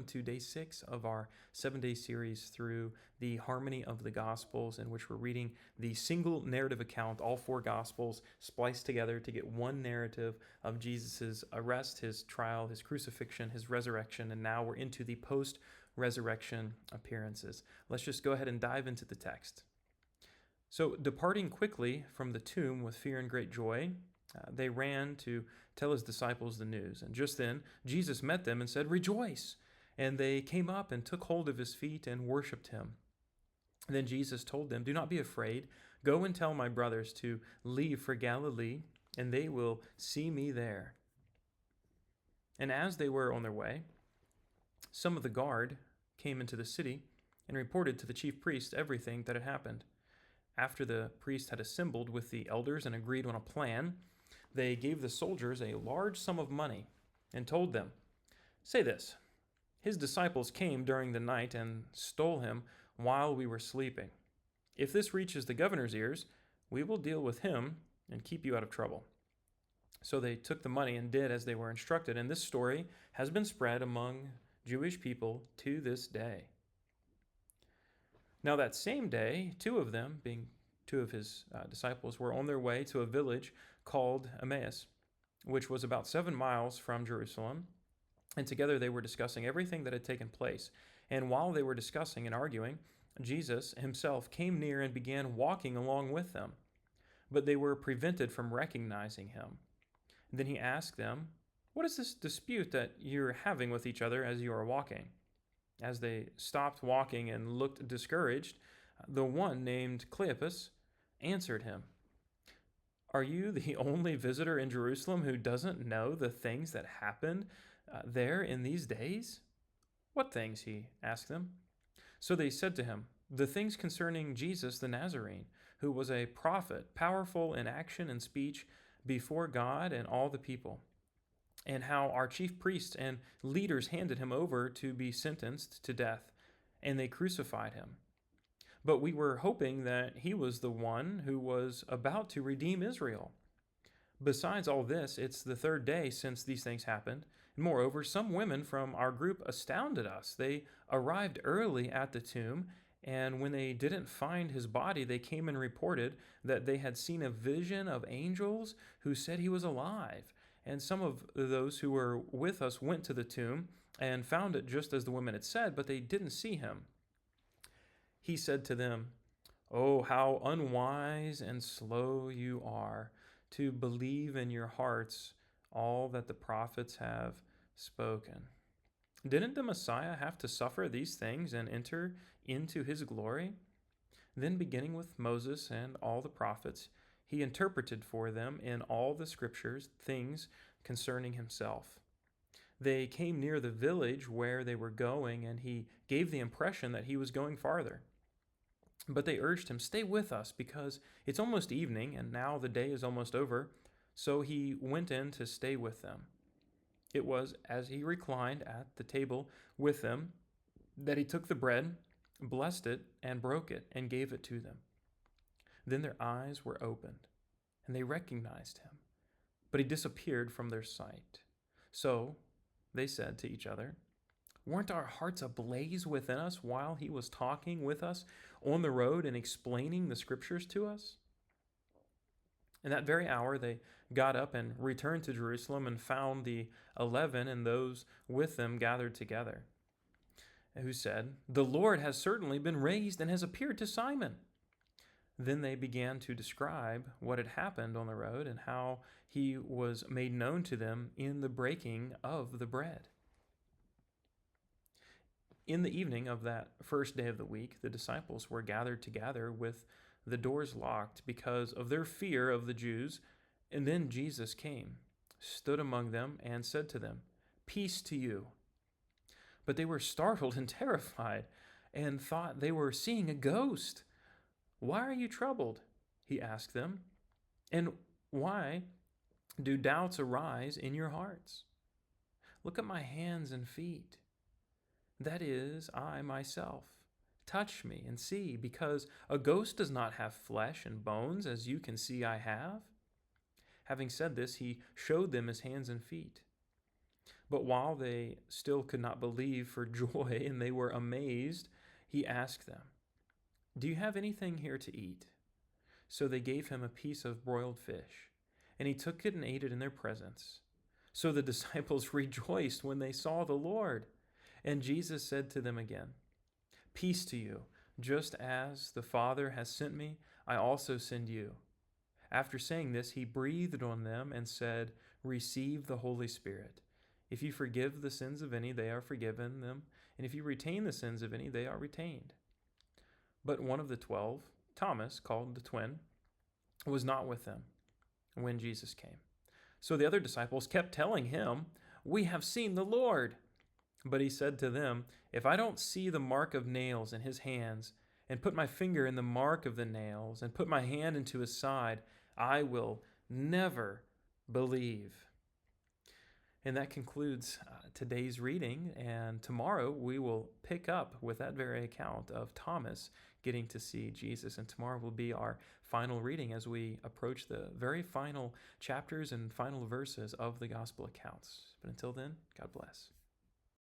to day 6 of our 7-day series through the harmony of the Gospels, in which we're reading the single narrative account, all 4 Gospels spliced together to get one narrative of Jesus' arrest, his trial, his crucifixion, his resurrection, and now we're into the post-resurrection appearances. Let's just go ahead and dive into the text. So, departing quickly from the tomb with fear and great joy, they ran to tell his disciples the news. And just then, Jesus met them and said, "Rejoice!" And they came up and took hold of his feet and worshipped him. Then Jesus told them, "Do not be afraid. Go and tell my brothers to leave for Galilee, and they will see me there." And as they were on their way, some of the guard came into the city and reported to the chief priests everything that had happened. After the priest had assembled with the elders and agreed on a plan, they gave the soldiers a large sum of money and told them, "Say this, his disciples came during the night and stole him while we were sleeping. If this reaches the governor's ears, we will deal with him and keep you out of trouble." So they took the money and did as they were instructed, and this story has been spread among Jewish people to this day. Now that same day, 2 of them, being 2 of his disciples, were on their way to a village called Emmaus, which was about 7 miles from Jerusalem. And together they were discussing everything that had taken place. And while they were discussing and arguing, Jesus himself came near and began walking along with them. But they were prevented from recognizing him. Then he asked them, "What is this dispute that you're having with each other as you are walking?" As they stopped walking and looked discouraged, the one named Cleopas answered him, "Are you the only visitor in Jerusalem who doesn't know the things that happened there in these days?" "What things?" he asked them. So they said to him, "The things concerning Jesus the Nazarene, who was a prophet, powerful in action and speech before God and all the people, and how our chief priests and leaders handed him over to be sentenced to death, and they crucified him. But we were hoping that he was the one who was about to redeem Israel. Besides all this, it's the 3rd day since these things happened. And moreover, some women from our group astounded us. They arrived early at the tomb, and when they didn't find his body, they came and reported that they had seen a vision of angels who said he was alive. And some of those who were with us went to the tomb and found it just as the women had said, but they didn't see him." He said to them, "Oh, how unwise and slow you are to believe in your hearts all that the prophets have spoken. Didn't the Messiah have to suffer these things and enter into his glory?" Then, beginning with Moses and all the prophets, he interpreted for them in all the scriptures things concerning himself. They came near the village where they were going, and he gave the impression that he was going farther. But they urged him, "Stay with us, because it's almost evening, and now the day is almost over." So he went in to stay with them. It was as he reclined at the table with them that he took the bread, blessed it, and broke it, and gave it to them. Then their eyes were opened, and they recognized him, but he disappeared from their sight. So they said to each other, "Weren't our hearts ablaze within us while he was talking with us on the road and explaining the scriptures to us?" In that very hour they got up and returned to Jerusalem and found the 11 and those with them gathered together, who said, "The Lord has certainly been raised and has appeared to Simon." Then they began to describe what had happened on the road and how he was made known to them in the breaking of the bread. In the evening of that first day of the week, the disciples were gathered together with the doors locked because of their fear of the Jews. And then Jesus came, stood among them, and said to them, "Peace to you." But they were startled and terrified and thought they were seeing a ghost. "Why are you troubled?" he asked them. "And why do doubts arise in your hearts? Look at my hands and feet. That is, I myself. Touch me and see, because a ghost does not have flesh and bones, as you can see I have." Having said this, he showed them his hands and feet. But while they still could not believe for joy and they were amazed, he asked them, "Do you have anything here to eat?" So they gave him a piece of broiled fish, and he took it and ate it in their presence. So the disciples rejoiced when they saw the Lord. And Jesus said to them again, "Peace to you. Just as the Father has sent me, I also send you." After saying this, he breathed on them and said, "Receive the Holy Spirit. If you forgive the sins of any, they are forgiven them, and if you retain the sins of any, they are retained." But one of the 12, Thomas, called the twin, was not with them when Jesus came. So the other disciples kept telling him, "We have seen the Lord." But he said to them, "If I don't see the mark of nails in his hands, and put my finger in the mark of the nails, and put my hand into his side, I will never believe." And that concludes today's reading. And tomorrow we will pick up with that very account of Thomas getting to see Jesus. And tomorrow will be our final reading as we approach the very final chapters and final verses of the gospel accounts. But until then, God bless.